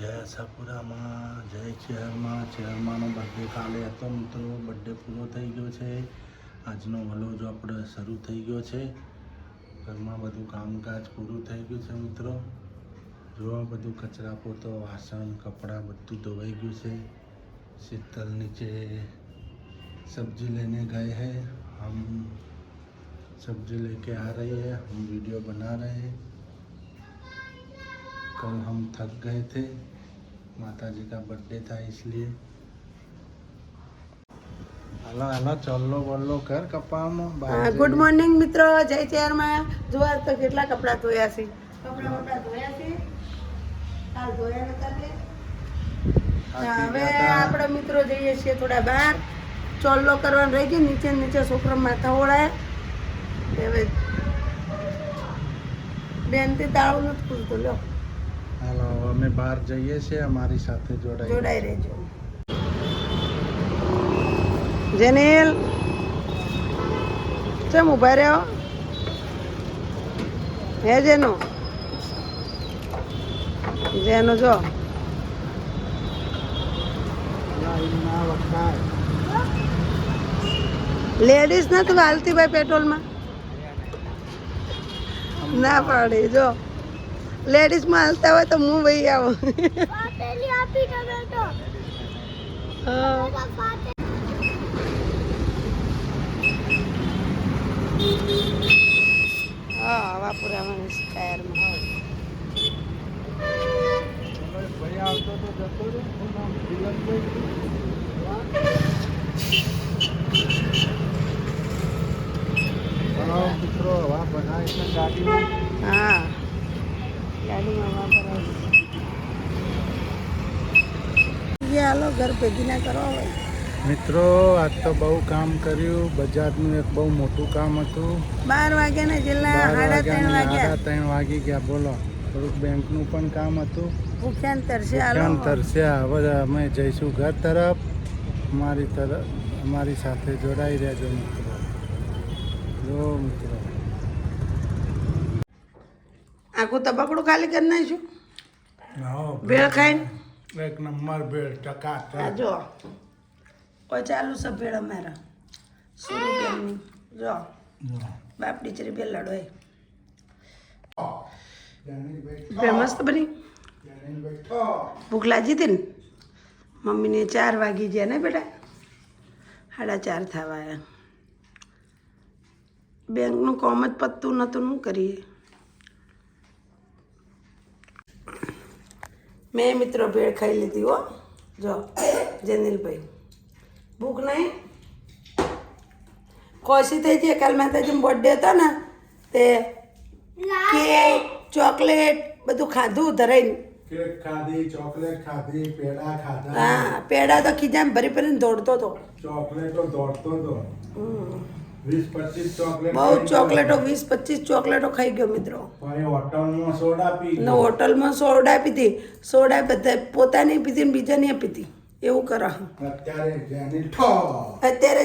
જય આશાપુરામાં જય ચેરમાં બર્થડે કાલે હતો મિત્રો. બર્થડે પૂરો થઈ ગયો છે. આજનો વલોજો આપણે શરૂ થઈ ગયો છે. ઘરમાં બધું કામકાજ પૂરું થઈ ગયું છે મિત્રો. જો બધું કચરા પોતો વાસણ કપડાં બધું ધોવાઈ ગયું છે. शीतल नीचे सब्जी लेने गए हैं. हम सब्जी लेके आ रहे हैं. हम वीडियो बना रहे हैं. कल हम थक गए थे. माता जी का बर्थडे था इसलिए. हेलो हेलो चलो बोलो कर कपाમાં. ગુડ મોર્નિંગ મિત્રો, જય ચેરમાં. જોવા તો કેટલા કપડાં ધોયા છે. કપડાં ધોયા છે. કાલ ધોયા નતા તે. હવે આપણે મિત્રો જઈએ છીએ થોડા બહાર. ચોલ્લો કરવાનું રહી ગયું. નીચે નીચે છોકરો માથા ઓળાય. હવે બેનથી તાળું નથી ખુલતું. લો હાલો અમે બહાર જઈએ છીએ. અમારી સાથે જોડાઈ રહેજો. જેનિલ ચમ ઉભા રહ્યો હે જેનો જો લેડીઝ નથી હાલતી ભાઈ પેટ્રોલમાં ના પાડે. જો લેડીઝમાં હાલતા હોય તો હું ભાઈ આવો. હા વાપુરાવાની ટાયરમાં મિત્રો હવા બનાવી છે ગાડીમાં. હા ગાડીમાં વાપરાય. હાલો ઘર ભેગી ના કરો હવે. મિત્રો આજ તો બહુ કામ કર્યું. બજારનું એક બહુ મોટું કામ હતું. 12 વાગ્યા ને છેલ્લા 3:30 વાગી ગયા. બોલો થોડુંક બેંકનું પણ કામ હતું. ભૂખ્યાન તરસ્યા. હવે અમે જઈશું ઘર તરફ. અમારી સાથે જોડાઈ રહેજો મિત્રો. જો મિત્રો આખું તબકડું ખાલી કરી નાખ્યું. ભેળ ખાઈને એક નંબર ભેળ ટકા. જો કોઈ ચાલુ છે ભેળ અમારા 100 રૂપિયાની. જો બાપડી ચરી ભેળ લડોય ભેળ મસ્ત બની. ભૂખ લાગી હતી ને મમ્મીને 4 વાગી ગયા ને બેટા. 4:30 થવા આવ્યા. બેંકનું કોમ જ પતતું નહોતું. શું કરીએ. મેં મિત્રો ભેળ ખાઈ લીધી હો. જો જેનિલભાઈ ભૂખ નહીં. ખુશી થઈ છે. કાલ માતાજીનો બર્થડે હતો ને તે કેક ચોકલેટ બધું ખાધું ધરાઈને. કેક ખાધી, ચોકલેટ ખાધી, પેડા ખાધા. હા પેડા તો ખીજામાં ભરી ભરીને દોડતો હતો. ચોકલેટો દોડતો હતો. 20-25 ચોકલેટ. બહુ ચોકલેટો 20-25 ચોકલેટો ખાઈ ગયો મિત્રો. ભાઈ હોટલમાં સોડા પી. હોટલમાં સોડા પીધી. સોડા બધા પોતાની પીધી ને બીજાની પીધી. એવું કરો. અત્યારે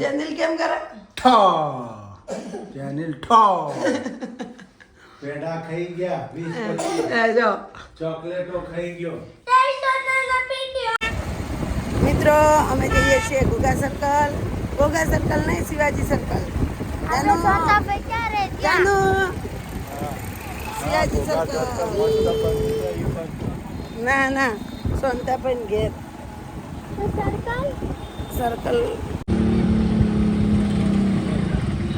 જેનિલ કેમ કરે? જેનિલ પેડા ખાઈ ગયા. 20-25 જો ચોકલેટો ખાઈ ગયો. મિત્રો અમે જઈએ છીએ ઘોઘા સર્કલ નહીં શિવાજી સર્કલ. શિવાજી સર્કલ ના સોનતાપન ઘેર સર્કલ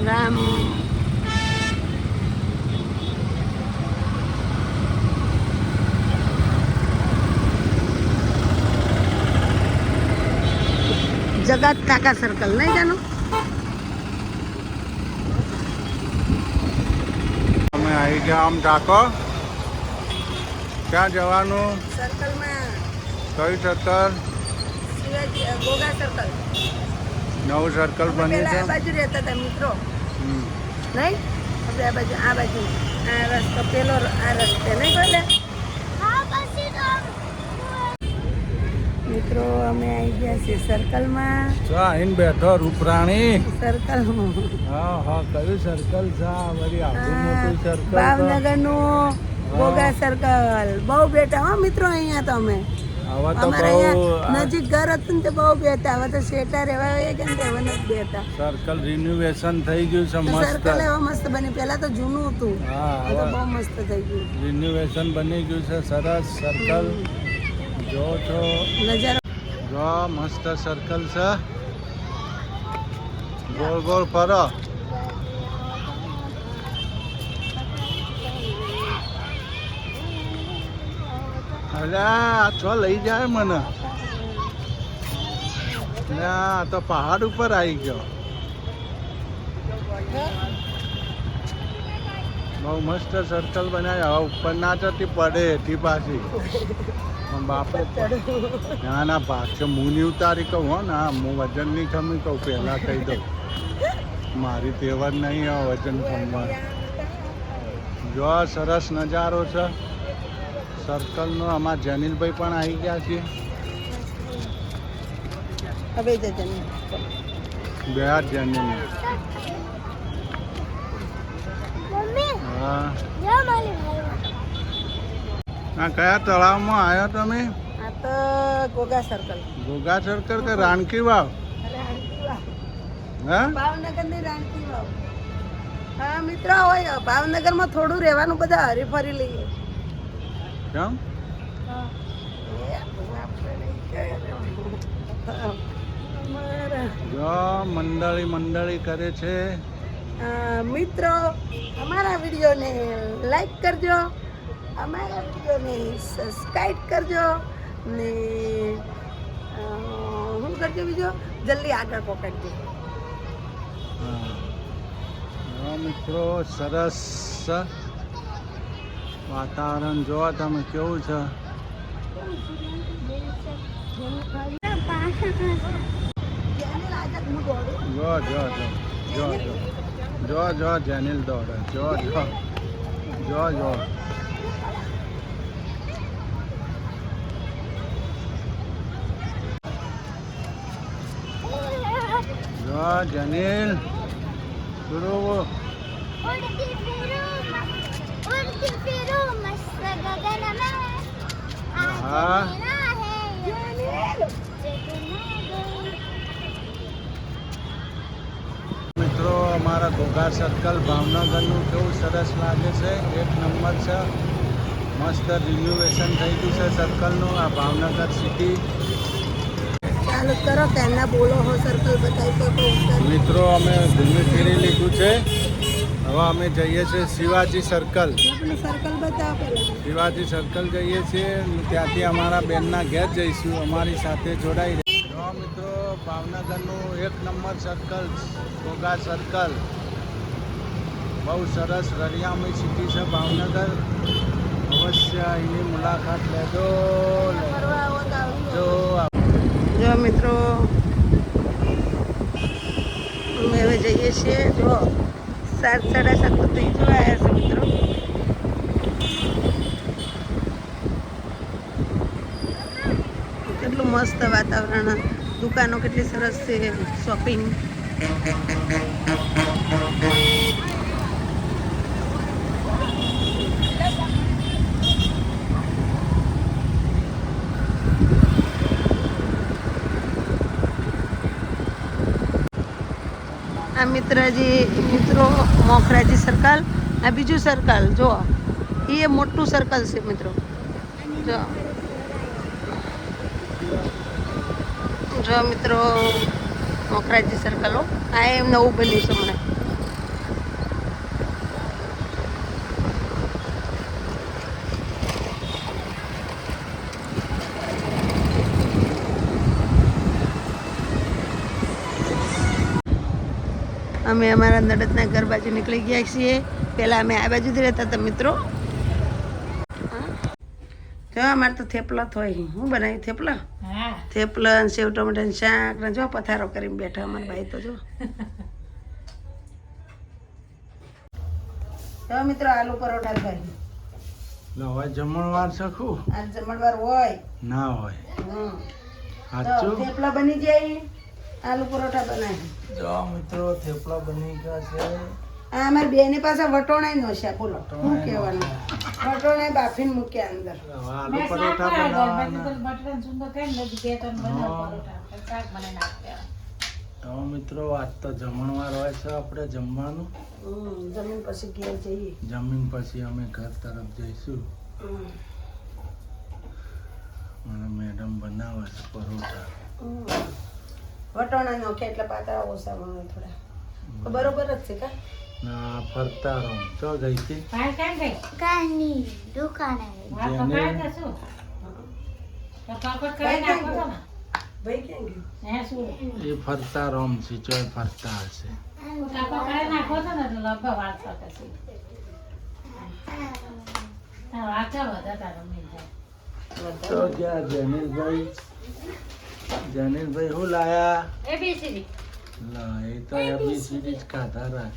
રામ જગત કાકા સર્કલ નહીં જાનું. અમે આવી ગયા આમ ટાકો. ક્યાં જવાનું? સર્કલમાં. કઈ સર્કલ? શિવાજી ઘોઘા સર્કલ. નવું સર્કલ બની છે. આ બાજુ રહેતા હતા મિત્રો નહીં. આપણે આ બાજુ આ રસ્તો પેલો આ રસ્તે નહીં બોલે. મિત્રો અમે આવી ગયા છીએ સર્કલમાં. આઈને બેઠો રૂપરાણી. સર્કલમાં હા કયું સર્કલ છે? વળી આટલું મોટું સર્કલ. ભાવનગરનું ગોગા સર્કલ. બહુ બેઠા હો મિત્રો અહીંયા તો અમે. હવે તો અમારે બહુ અહીંયા નજીક ઘર હતું ને તો બહુ બેઠા. હવે તો શેટા રહેવા ગયા કે હવે નથી બેઠા. સર્કલ રિન્યુએશન થઈ ગયું છે મસ્ત. સર્કલ એવા મસ્ત બની. પહેલા તો જૂનું હતું. હા હવે તો બહુ મસ્ત થઈ ગયું. રિન્યુએશન બની ગયું છે સરસ સર્કલ. જો છો નજારો જો મસ્ત સર્કલ છે. ગોળ ગોળ ફરો. અલ્યા છો લઈ જાય મને. આ તો પહાડ ઉપર આવી ગયો. બહુ મસ્ત સર્કલ બનાવ્યા. હવે ઉપર ના જતી પડે એથી પાછી. બાપે ના ભાગ છે. હું નહીં ઉતારી કહું હો ને. હું વજન નહીં ખમી કહું પહેલાં કહી દઉં. મારી તેવર નહીં આવે વજન ખમવા. જો સરસ નજારો છે સર્કલનો. અમારા જનીલભાઈ પણ આવી ગયા છે. હવે જજન બે હાથ જનીલ. હા હા કયા તળાવમાં આવ્યા તમે? આ તો ગોગા સર્કલ. ગોગા સર્કલ કે રાણકી વાવ? હા ભાવનગરની રાણકી વાવ. હા મિત્ર હોય ભાવનગરમાં થોડું રહેવાનું. બધા હરી ફરી લઈએ. કેમ? જો મંડળી કરે છે. મિત્રો અમારા વિડીયોને લાઈક કરજો, અમારા વિડીયોને સબસ્ક્રાઈબ કરજો ને શું કરજો બીજો જલ્દી આગળ પકડજો. મિત્રો સરસ વાતાવરણ જોવા તમે કેવું છે. જો જો જો જો જો જો જેનિલ દોડે. જો જો જો જો જો જેનિલ બરોબર. હા મિત્રો અમારા ઘોઘા સર્કલ ભાવનગરનું કેવું સરસ લાગે છે. એક નંબર છે. મસ્ત રિન્યુએશન થઈ ગયું છે સર્કલનું. આ ભાવનગર સિટી. ચાલુ કરો કેના બોલો હો સર્કલ બતાવી તો મિત્રો અમે ઘૂમી ફીરી લીધું છે. હવે અમે જઈએ છીએ શિવાજી સર્કલ. સર્કલ બતાવો પહેલા. શિવાજી સર્કલ જઈએ છીએ. ત્યાંથી અમારા બેનના ઘેર જઈશું. અમારી સાથે જોડાઈ રહ્યો. મિત્રો ભાવનગરનું એક નંબર સર્કલ ઘોઘા સર્કલ. બહુ સરસ રળિયામણી સિટી છે ભાવનગર. અવશ્ય એની મુલાકાત લેજો. જો મિત્રો અમે હવે જઈએ છીએ. જો 7 સાડા 7 તો થઈ જવા આવ્યા છે મિત્રો. કેટલું મસ્ત વાતાવરણ. દુકાનો કેટલી સરસ છે. શોપિંગ આ મિત્રો મોખરાજી સર્કલ. આ બીજું સર્કલ જો એ મોટું સર્કલ છે મિત્રો. જો મિત્રો મોખરાજી સર્કલ. આ એમ નવું બન્યું છે હમણાં. અમે અમારા નડદના ઘર બાજુ નીકળી ગયા છીએ. પહેલાં અમે આ બાજુ જ રહેતા હતા મિત્રો. જો અમારે તો થેપલા હોય. હું બનાવી થેપલા? થેપલા ને સેવ ટમેટાનું શાક ને જો પથારો કરીને બેઠા અમારા ભાઈ તો જો. જો મિત્રો આલુ પરોઠા થાય. હવે જમણવાર શકું આ જમણવાર હોય ના હોય. સાચું થેપલા બની જાય, આલુ પરોઠા બનાવી. જો મિત્રો થેપલા બની ગયા છે. આ અમારી બેની પાસે વટોણાય નોશ્યા, બોલો શું કહેવાનું. વટોણાય બાફીને મૂક્યા અંદર. હવે આલુ પરોઠા બનાવવાના. તો મિત્રો આજ તો જમણવાર હોય છે, આપણે જમવાનું જમીન પછી ઘેર જઈએ. જમીન પછી અમે ઘર તરફ જઈશું. અને મેડમ બનાવે છે પરોઠા. વટોણા નોખ્યા એટલે પાતળા ઓછા મળે થોડા, તો બરોબર જ છે કા. ના ફરતા રહો. ચો ગઈ હતી ભાઈ ક્યાં ગયું? એ ફરતા રોમ છે, ચોય ફરતા હશે. તો ગયા જનીશભાઈ. જનીશભાઈ શું લાયા? લા એ તો એબીસીડી જ ખાધા રાખ.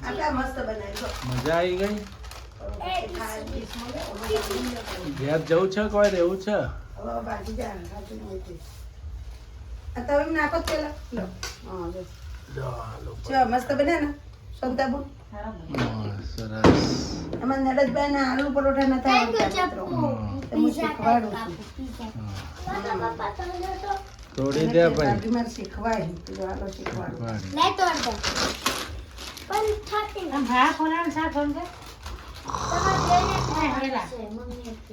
આટલા મસ્ત બનાવી. મજા આવી ગઈ. ઘેર જવું છે કોઈ રહેવું છે? ભાજી જા તમે નાખો પેલા. લો હા જો જો આલુ જો મસ્ત બન્યા ને સોમતાબુ. સરસ. એમાં નડદભાઈ ના આલુ પરોઠા નતા આવડતા મિત્રો. હું શીખવાડું છું. તોડી દે ભાઈ. ભાભી મારે શીખવાય તો આલો શીખવાડું.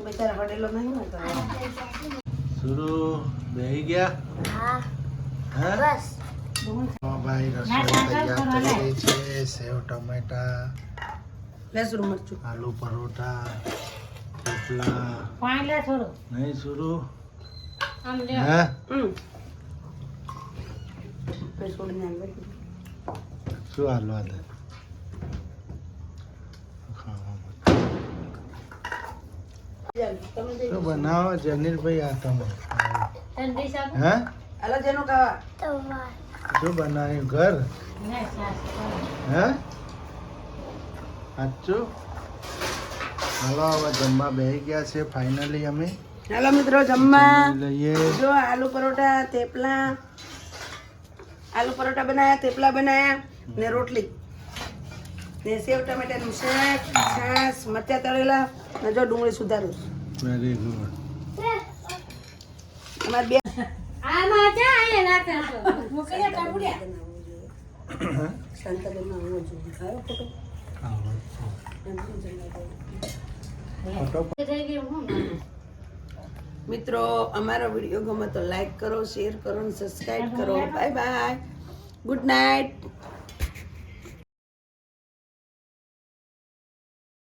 બચારા હડેલો નહીં ને તો. સુરુ બેહી ગયા. હા ભાઈ રસોઈ તૈયાર થઈ ગઈ છે. સેવ ટમેટા, લસણ મરચું, આલુ પરોઠા, થેપલા. નહીં સુરુ. હા શું હાલો આદે શું બનાવો જનીલભાઈ? આ તમે હા હાલો જેનું ખાવા. શું બનાવ્યું ઘર? હા સાચું. હાલો હવે જમવા બેસી ગયા છે ફાઇનલી અમે. હાલો મિત્રો જમવા. લઈએ. જો આલુ પરોઠા, થેપલા, આલુ પરોઠા બનાયા, થેપલા બનાયા ને રોટલી ને સેવ ટમેટાનું શાક, છાશ, મરચાં તળેલા ને જો ડુંગળી સુધારું. Very good. અમારે બે શાંતાબેન માં આવો જોઈએ. ખાયો ફોટો? મિત્રો અમારો વિડીયો ગમે તો લાઈક કરો, શેર કરો અને સબસ્ક્રાઇબ કરો. Bye bye, good night.